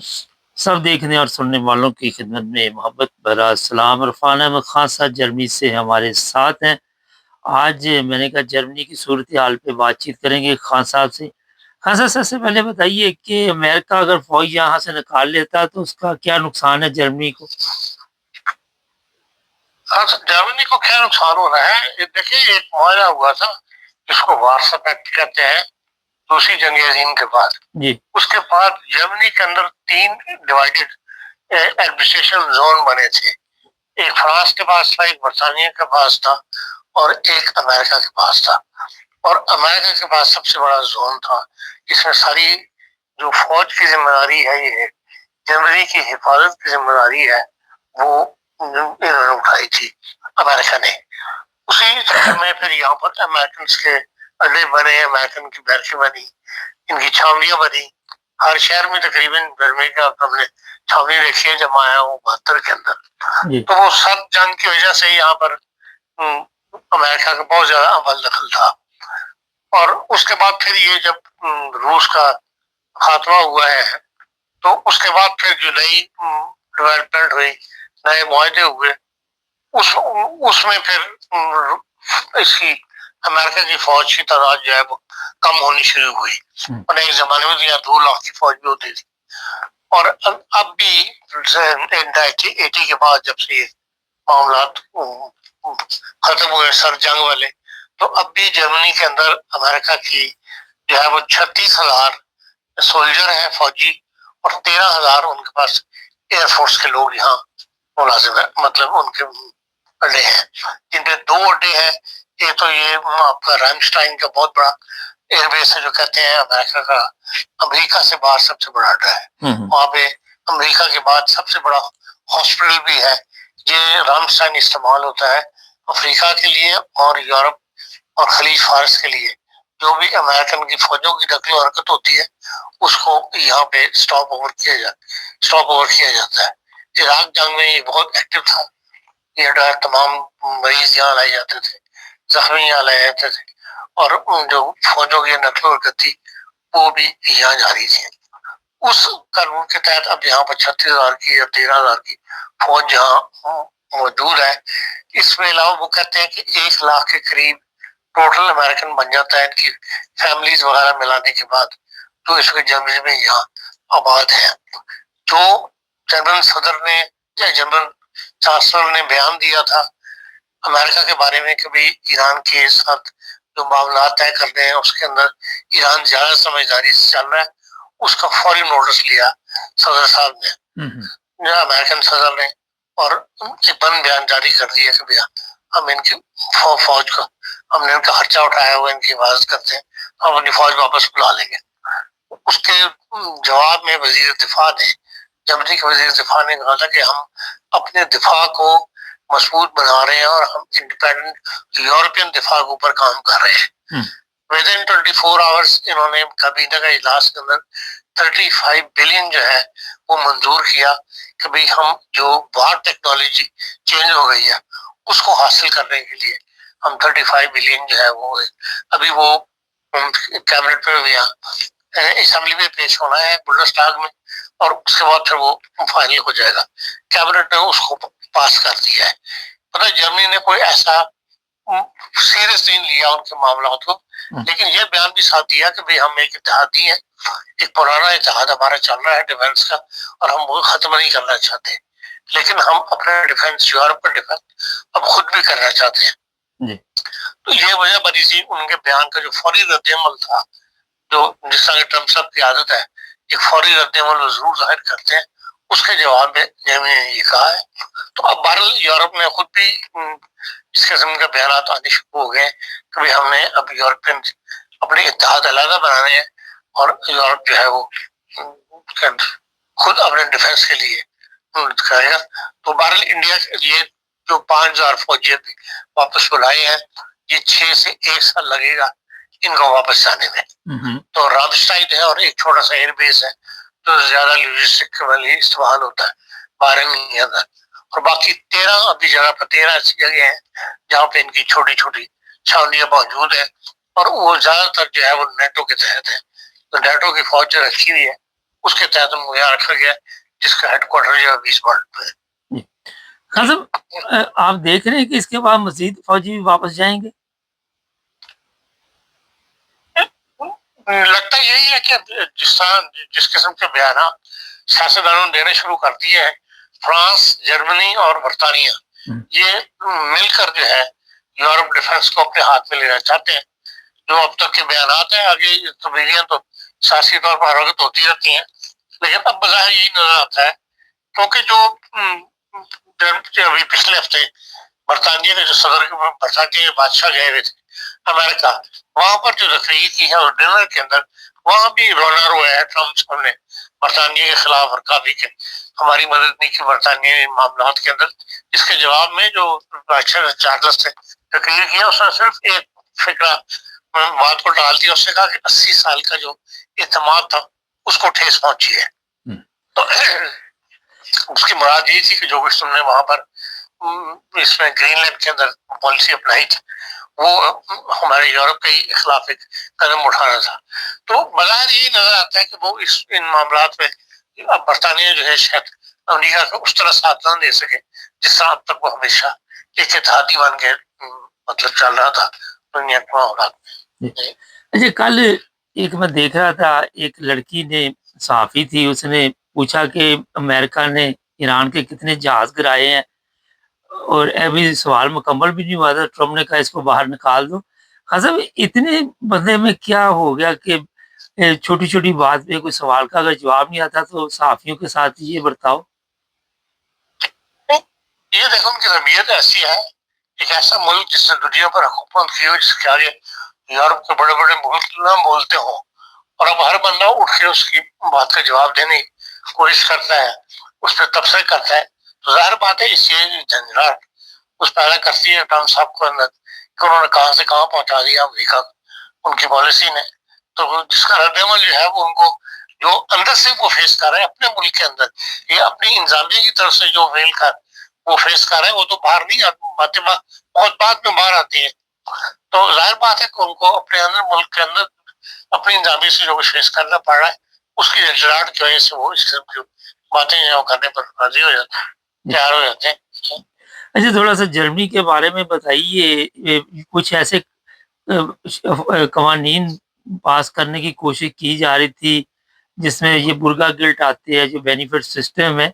سب دیکھنے اور سننے والوں کی خدمت میں محبت بھرا سلام. عرفان احمد خان صاحب جرمنی سے ہمارے ساتھ ہیں. آج میں نے کہا جرمنی کی صورتحال پہ بات چیت کریں گے خان صاحب سے. خان صاحب سب سے پہلے بتائیے کہ امریکہ اگر فوج یہاں سے نکال لیتا تو اس کا کیا نقصان ہے جرمنی کو؟ جرمنی کو کیا نقصان ہو رہا ہے؟ دیکھیے ایک معاہدہ ہوا تھا جس کو وارسا پیکٹ کہتے ہیں دوسری جنگ عظیم کے بعد. جی. اس کے بعد جرمنی کے اندر 3 ڈیوائیڈڈ ایڈمنسٹریشن زون بنے تھے. ایک فرانس کے پاس تھا, ایک برطانیہ کے پاس تھا اور ایک امریکہ کے پاس تھا. اور امریکہ کے پاس سب سے بڑا زون تھا جس میں ساری جو فوج کی ذمہ داری ہے, یہ جرمنی کی حفاظت کی ذمہ داری ہے, وہ انہوں نے اٹھائی تھی امریکہ نے. اسی چکر میں پھر یہاں پر امریکنس کے اڈے بنے, امریکن کی بیرکیں بنی, ان کی چھاؤنیاں بنی. ہر شہر میں تقریباً جرمنی کا ہم نے چھاؤنی دیکھی ہے جب آیا ہوں 72 کے اندر. تو وہ سب جنگ کی وجہ سے یہاں پر امریکہ کا بہت زیادہ اول دخل تھا. اور اس کے بعد پھر یہ جب روس کا خاتمہ ہوا ہے تو اس کے بعد پھر جو نئی ڈیولپمنٹ ہوئی, نئے معاہدے ہوئے, اس میں پھر اس کی امریکہ کی فوج کی تعداد جو ہے وہ کم ہونی شروع ہوئی. اور ایک زمانے میں 2 لاکھ کی فوج بھی ہوتی تھی. اور اب بھی 1980 کے بعد جب سے یہ معاملات ختم ہوئے سر جنگ والے, تو اب بھی جرمنی کے اندر امریکہ کی جو ہے وہ 36,000 سولجر ہیں فوجی, اور 13,000 ان کے پاس ایئر فورس کے لوگ یہاں ملازم ہیں, مطلب ان کے اڈے ہیں, جن پہ 2 اڈے ہیں. ایک تو یہ آپ کا رائمسٹائن کا بہت بڑا ایئر بیس ہے جو کہتے ہیں امریکہ کا امریکہ سے باہر سب سے بڑا اڈا ہے. وہاں پہ امریکہ کے بعد سب سے بڑا ہاسپٹل بھی ہے. یہ رامسٹائن استعمال ہوتا ہے افریقہ کے لیے اور یورپ اور خلیج فارس کے لیے. جو بھی امریکن کی فوجوں کی نقل و حرکت ہوتی ہے اس کو یہاں پہ اسٹاپ اوور کیا جاتا ہے. عراق جنگ میں یہ بہت ایکٹیو تھا. یہ تمام مریض یہاں لائے جاتے تھے, زخمی یہاں لائے جاتے تھے, اور ان جو فوجوں کی نقل و حرکت تھی وہ بھی یہاں جاری تھی. اس قانون کے تحت اب یہاں پر 36,000 کی یا 13,000 کی فوج یہاں موجود ہے. اس میں علاوہ وہ کہتے ہیں کہ 1 لاکھ کے قریب ٹوٹل امریکن بن جاتا ہے ان کی فیملیز وغیرہ ملانے کے بعد, تو اس میں جرمنی میں یہاں آباد ہے. جو جنرل صدر نے یا جنرل چانسلر نے بیان دیا تھا امریکہ کے بارے میں کہ بھائی ایران کے ساتھ جو معاملات طے کرنے ہیں اس کے اندر ایران زیادہ سمجھداری سے چل رہا ہے, اس کا فوری نوٹس لیا صدر صاحب نے, امریکن صدر نے, اور ایک بند بیان جاری کر دیا کہ بھیا ہم ان کی فوج کو, ہم نے ان کا خرچہ اٹھایا ہوا, ان کی حفاظت کرتے ہیں, ہم اپنی فوج واپس بلا لیں گے. اس کے جواب میں وزیر دفاع نے, جرمنی کے وزیر دفاع نے کہا تھا کہ ہم اپنے دفاع کو مضبوط بنا رہے ہیں اور ہم انڈیپینڈنٹ یورپین دفاع کے اوپر کام کر رہے ہیں. ودن 24 آورس انہوں نے کابینہ کا اجلاس کے اندر 35 بلین جو ہے وہ منظور کیا کہ بھئی ہم جو وار ٹیکنالوجی چینج ہو گئی ہے اس کو حاصل کرنے کے لیے ہم 35 بلین جو ہے وہ ابھی وہ کیبنٹ پہ بھی اسمبلی میں پیش ہونا ہے بلڈسٹاگ میں, اور اس کے بعد پھر وہ فائنل ہو جائے گا. کیبنٹ نے اس کو پاس کر دیا ہے. پتہ جرمنی نے کوئی ایسا سیریس نہیں لیا ان کے معاملات کو, لیکن یہ بیان بھی ساتھ دیا کہ بھئی ہم ایک اتحادی ہیں, ایک پرانا اتحاد ہمارا چل رہا ہے ڈیفینس کا, اور ہم وہ ختم نہیں کرنا چاہتے, لیکن ہم اپنا ڈیفینس یورپ کا ڈیفینس اب خود بھی کرنا چاہتے ہیں. تو یہ وجہ بنی تھی ان کے بیان کا جو فوری رد عمل تھا, جو جس طرح ٹرمپ صاحب کی عادت ہے ایک فوری رد عمل ضرور ظاہر کرتے ہیں, اس کے جواب میں جرمنی نے یہ کہا ہے. تو اب بہرحال یورپ میں خود بھی اس قسم کے بیانات آنے شروع ہو گئے کہ ہم نے اب یورپین اپنے اتحاد علیحدہ بنانے ہیں, اور یورپ جو ہے وہ خود اپنے ڈیفینس کے لیے کرے گا. تو بہرحال انڈیا یہ جو 5,000 فوجی واپس بلائے ہیں, یہ 6 سے 1 سال لگے گا ان کو واپس جانے میں. تو رامسٹائن ہے اور ایک چھوٹا سا ایئر بیس ہے جو زیادہ لوجسٹک کے لیے استعمال ہوتا ہے, 12 نہیں آتا. اور باقی 13 ابھی جگہ پر 13 ایسی جگہ ہیں جہاں پہ ان کی چھوٹی چھوٹی چھاؤنیاں موجود ہیں, اور وہ زیادہ تر جو ہے وہ نیٹو کے تحت ہے. تو نیٹو کی فوج جو رکھی ہوئی ہے اس کے تحت معیار رکھا گیا جس کا ہیڈ کوارٹر جو ہے 20 مارچ پہ ہے. جی خان صاحب، آپ دیکھ رہے ہیں کہ اس کے بعد مزید فوجی بھی واپس جائیں گے؟ لگتا یہی ہے کہ جس قسم کے بیانات سیاستدانوں نے دینے شروع کر دیے ہیں، فرانس، جرمنی اور برطانیہ یہ مل کر جو ہے یورپ ڈیفنس کو اپنے ہاتھ میں لینا چاہتے ہیں. جو اب تک کے بیانات ہیں، آگے تبدیلیاں تو سیاسی طور پر حرکت ہوتی رہتی ہیں، لیکن اب بظاہر یہی نظر آتا ہے کیونکہ جو ابھی پچھلے ہفتے برطانیہ کے جو برطانیہ کے بادشاہ گئے ہوئے تھے امریکہ، وہاں پر جو تقریر کی ہے اور ڈنر کے اندر وہاں بھی رونا رویا ہے ٹرمپ صاحب نے برطانیہ کے خلاف، اور کافی کہ ہماری مدد نہیں کی برطانیہ معاملات کے اندر. اس کے جواب میں جو بادشاہ چارلس نے تقریر کیا، اس نے صرف ایک فکرہ بات کو ڈال دیا. اس نے کہا کہ 80 سال کا جو اعتماد تھا اس کو ٹھیس پہنچی ہے. تو اس کی مراد یہی تھی کہ جو کچھ تم نے وہاں پر اس میں گرین لینڈ کے اندر پالیسی اپنائی تھی وہ ہمارے یورپ کے خلاف ایک قدم اٹھانا تھا. تو بظاہر یہی نظر آتا ہے کہ وہ ان معاملات میں اب برطانیہ جو ہے شاید امریکہ کو اس طرح ساتھ نہ دے سکے جس طرح اب تک وہ ہمیشہ ایک اتحادی بن کے مطلب چل رہا تھا دنیا کے معاملات میں. اچھا، کل ایک میں دیکھ رہا تھا، ایک لڑکی نے، صحافی تھی، اس نے پوچھا کہ امریکہ نے ایران کے کتنے جہاز گرائے ہیں، اور ابھی سوال مکمل بھی نہیں ہوا تھا، ٹرمپ نے کہا اس کو باہر نکال دو. خان صاحب، اتنے بندے میں کیا ہو گیا کہ چھوٹی چھوٹی بات پہ کوئی سوال کا اگر جواب نہیں آتا تو صحافیوں کے ساتھ یہ برتاؤ؟ یہ دیکھو ان کی طبیعت ایسی ہے، ایک ایسا ملک جس نے دنیا پر حکومت کی ہو، جس کے آگے یورپ کے بڑے بڑے ملک نہ بولتے ہوں، اور اب ہر بندہ اٹھ کے اس کی بات کا جواب دینے کی کوشش کرتا ہے، اس پہ تبصرے کرتا ہے. تو ظاہر بات ہے اس چیز جھنجھلاہٹ اس پیدا کرتی ہے ٹرمپ صاحب کو اندر کہ انہوں نے کہاں سے کہاں پہنچا دیا امریکہ کو ان کی پالیسی نے. تو جس کا رد عمل جو ہے وہ ان کو جو اندر سے وہ فیس کر رہے ہیں اپنے ملک کے اندر، یہ اپنی انتظامیہ کی طرف سے جو فیل کر وہ فیس کر رہے ہیں، وہ تو باہر نہیں آتی، باتیں بہت بعد میں باہر آتی ہیں. تو ظاہر بات ہے کہ ان کو اپنے اندر ملک کے اندر اپنی انتظامیہ سے جو کچھ فیس کرنا پڑ رہا ہے اس کی جھنجھلاہٹ کی وجہ سے وہ اس قسم کی باتیں جو کرنے پر راضی ہو جاتے ہیں، تیار ہو جاتے ہیں. اچھا، تھوڑا سا جرمنی کے بارے میں بتائیے. کچھ ایسے قوانین پاس کرنے کی کوشش کی جا رہی تھی جس میں یہ برگا گلٹ آتے ہیں، جو بینیفٹ سسٹم ہے،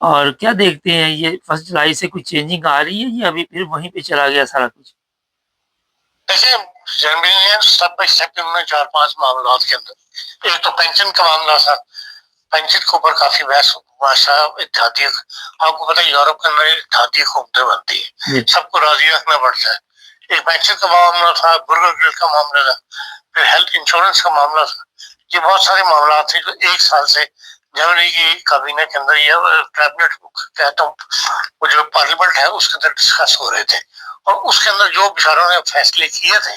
اور کیا دیکھتے ہیں یہ 1 جولائی سے کچھ چینجنگ آ رہی ہے یا ابھی پھر وہیں پہ چلا گیا سارا کچھ؟ دیکھیں جرمنی نے اسٹیپ بائی اسٹیپ انہوں نے 4-5 معاملات کے اندر، ایک تو پینشن کا معاملہ تھا، پینشن کے اوپر کافی بحث اتحادیہ، آپ کو پتہ ہے یورپ کے اندر اتحادیہ حکومتیں بنتی ہے، سب کو راضی رکھنا پڑتا ہے. ایک پینشن کا معاملہ تھا، برگر گرل کا معاملہ تھا، پھر ہیلتھ انشورنس کا معاملہ تھا. یہ بہت سارے معاملات تھے جو ایک سال سے جرمنی کی کابینہ کے اندر یا کیبنٹ کہتا ہوں وہ جو پارلیمنٹ ہے اس کے اندر ڈسکس ہو رہے تھے، اور اس کے اندر جو بیچاروں نے فیصلے کیے تھے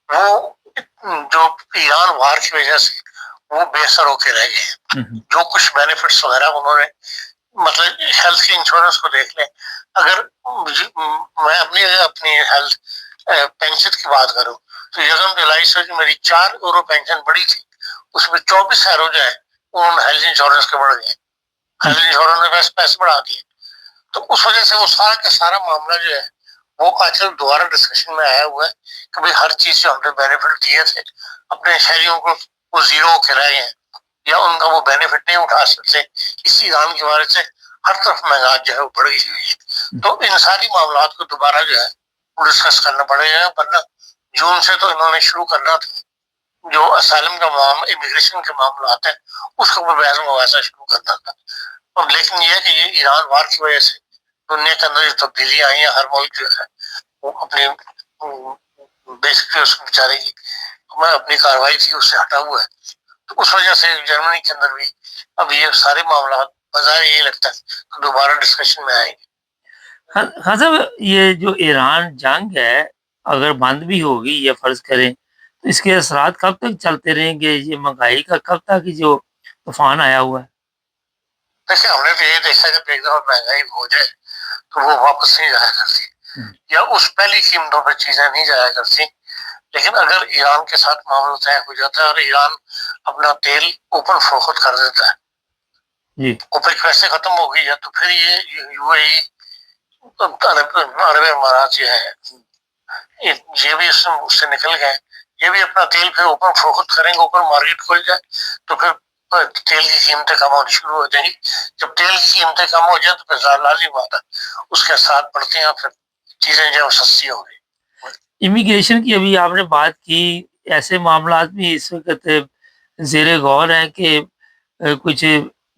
وہ جو ایران وار کی وجہ سے وہ بے اثر ہو کے رہ گئے. جو کچھ بینیفٹس وغیرہ انہوں نے مطلب ہیلتھ کے انشورنس کو دیکھ لیں، اگر میں اپنی ہیلتھ پینشن کی بات کروں تو 1 جولائی سے جو میری 4 یورو پینشن بڑی تھی اس میں 24 یورو جو ہے انہوں نے ہیلتھ انشورنس کے بڑھ گئے، ہیلتھ انشورنس نے پیسے بڑھا دیے. تو اس وجہ سے وہ سارا کا سارا معاملہ جو ہے وہ آج کل دوبارہ ڈسکشن میں آیا ہوا ہے کہ بھائی ہر چیز سے ہم نے بینیفٹ دیے تھے اپنے شہریوں کو وہ زیرو ہو کے رہ گئے یا ان کا وہ بینیفٹ نہیں اٹھا سکتے. اس ایران کی وجہ سے ہر طرف مہنگائی جو ہے وہ بڑھ گئی ہوئی ہے. تو ان ساری معاملات کو دوبارہ جو ہے وہ ڈسکس کرنا پڑے گا، ورنہ جون سے تو انہوں نے شروع کرنا تھا جو اسائلم کا معاملہ، امیگریشن کے معاملات ہیں اس کو بحث مباحثہ شروع کرنا تھا. اور لیکن یہ ہے کہ یہ ایران وار کی وجہ سے دنیا کے اندر جو تبدیلیاں آئی ہیں، ہر ملک جو ہے وہ اپنے بیسکلی اس بیچارے کی میں اپنی کارروائی تھی اس سے ہٹا ہوا ہے. تو اس وجہ سے جرمنی کے اندر بھی اب یہ سارے معاملات بظاہر یہی لگتا ہے کہ دوبارہ ڈسکشن میں آئیں گے. خان صاحب، یہ جو ایران جنگ ہے اگر بند بھی ہوگی یا فرض کریں تو اس کے اثرات کب تک چلتے رہیں گے؟ یہ مہنگائی کا کب تک جو طوفان آیا ہوا ہے؟ دیکھیں ہم نے تو یہ دیکھا جب ایک دفعہ مہنگائی ہو جائے تو وہ واپس نہیں جایا کرتی، یا اس پہلی قیمتوں پہ چیزیں نہیں جایا کرتی لیکن اگر ایران کے ساتھ معاملہ طے ہو جاتا ہے اور ایران اپنا تیل اوپن فروخت کر دیتا ہے جی اوپیک ویسے ختم ہو گئی ہے تو پھر یہ یو اے ای عرب امارات جو ہے یہ بھی اس سے نکل گئے، یہ بھی اپنا تیل پھر اوپن فروخت کریں گے، اوپن مارکیٹ کھل جائے تو پھر تیل کی قیمتیں کم ہونی شروع ہو جائیں گی. جب تیل کی قیمتیں کم ہو جائیں تو پھر لازمی بات ہے اس کے ساتھ بڑھتے ہیں، پھر چیزیں جو سستی ہو گئی. امیگریشن کی ابھی آپ نے بات کی، ایسے معاملات بھی اس وقت زیر غور ہیں کہ کچھ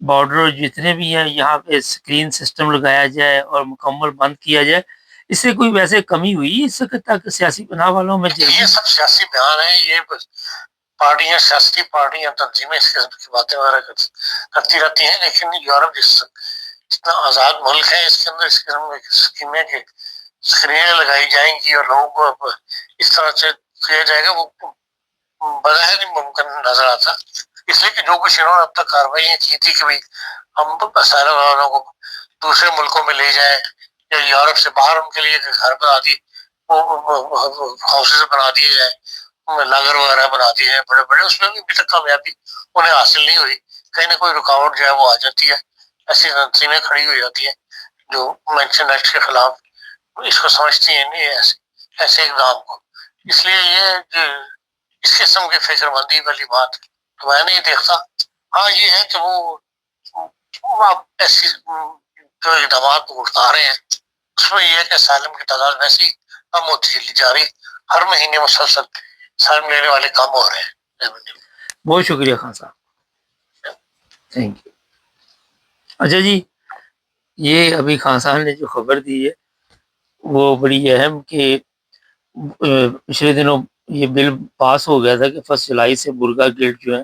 بارڈر جتنے بھی ہیں یہاں پہ اسکرین سسٹم لگایا جائے اور مکمل بند کیا جائے. اس سے کوئی ویسے کمی ہوئی اس وقت تک سیاسی پناہ والوں میں؟ یہ سب سیاسی بیان ہیں، یہ پارٹیاں، سیاسی پارٹیاں، تنظیمیں اس قسم کی باتیں وغیرہ کرتی رہتی ہیں، لیکن یورپ جتنا آزاد ملک ہے اس کے اندر اس قسم کی اسکیمیں کہ اسکرینیں لگائی جائیں گی اور لوگوں کو اس طرح سے کیا جائے گا، وہ بظاہر ہی ممکن نظر آتا، اس لیے کہ جو کچھ انہوں نے اب تک کارروائیاں کی تھی کہ ہم اسائلم والوں کو دوسرے ملکوں میں لے جائیں یا یورپ سے باہر ان کے لیے گھر بنا دی، ہاؤسز بنا دیے جائیں، لاگر وغیرہ بنا دیے جائیں بڑے بڑے، اس میں بھی ابھی تک کامیابی انہیں حاصل نہیں ہوئی. کہیں نہ کوئی رکاوٹ جو ہے وہ آ جاتی ہے، ایسی تنظیمیں کھڑی ہو جاتی ہیں جو مینشن ایکٹ کے خلاف اس کو سمجھتی ہیں نہیں ایسے اقدام کو. اس لیے یہ اس قسم کی فکر مندی والی بات تو میں نہیں دیکھتا. ہاں یہ ہے کہ وہ آپ ایسی جو اقدامات اٹھا رہے ہیں اس میں یہ ہے کہ اسائلم کی تعداد ویسے ہی کم ہوتی چلی جا رہی، ہر مہینے مسلسل اسائلم لینے والے کم ہو رہے ہیں. بہت شکریہ خان صاحب، تھینک یو. اچھا جی، یہ ابھی خان صاحب نے جو خبر دی ہے وہ بڑی اہم کہ پچھلے دنوں یہ بل پاس ہو گیا تھا کہ 1 جولائی سے برقع گلٹ جو ہے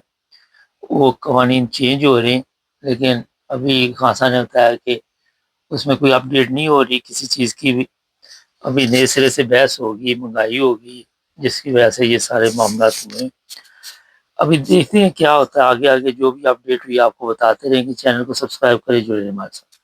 وہ قوانین چینج ہو رہے ہیں، لیکن ابھی خان صاحب نے بتایا کہ اس میں کوئی اپڈیٹ نہیں ہو رہی کسی چیز کی بھی. ابھی نئے سرے سے بحث ہوگی، مہنگائی ہوگی، جس کی وجہ سے یہ سارے معاملات ہوئے. ابھی دیکھتے ہیں کیا ہوتا ہے آگے. جو بھی اپڈیٹ ہوئی آپ کو بتاتے رہیں گے. چینل کو سبسکرائب کریں، جڑے رہیں ہمارے ساتھ.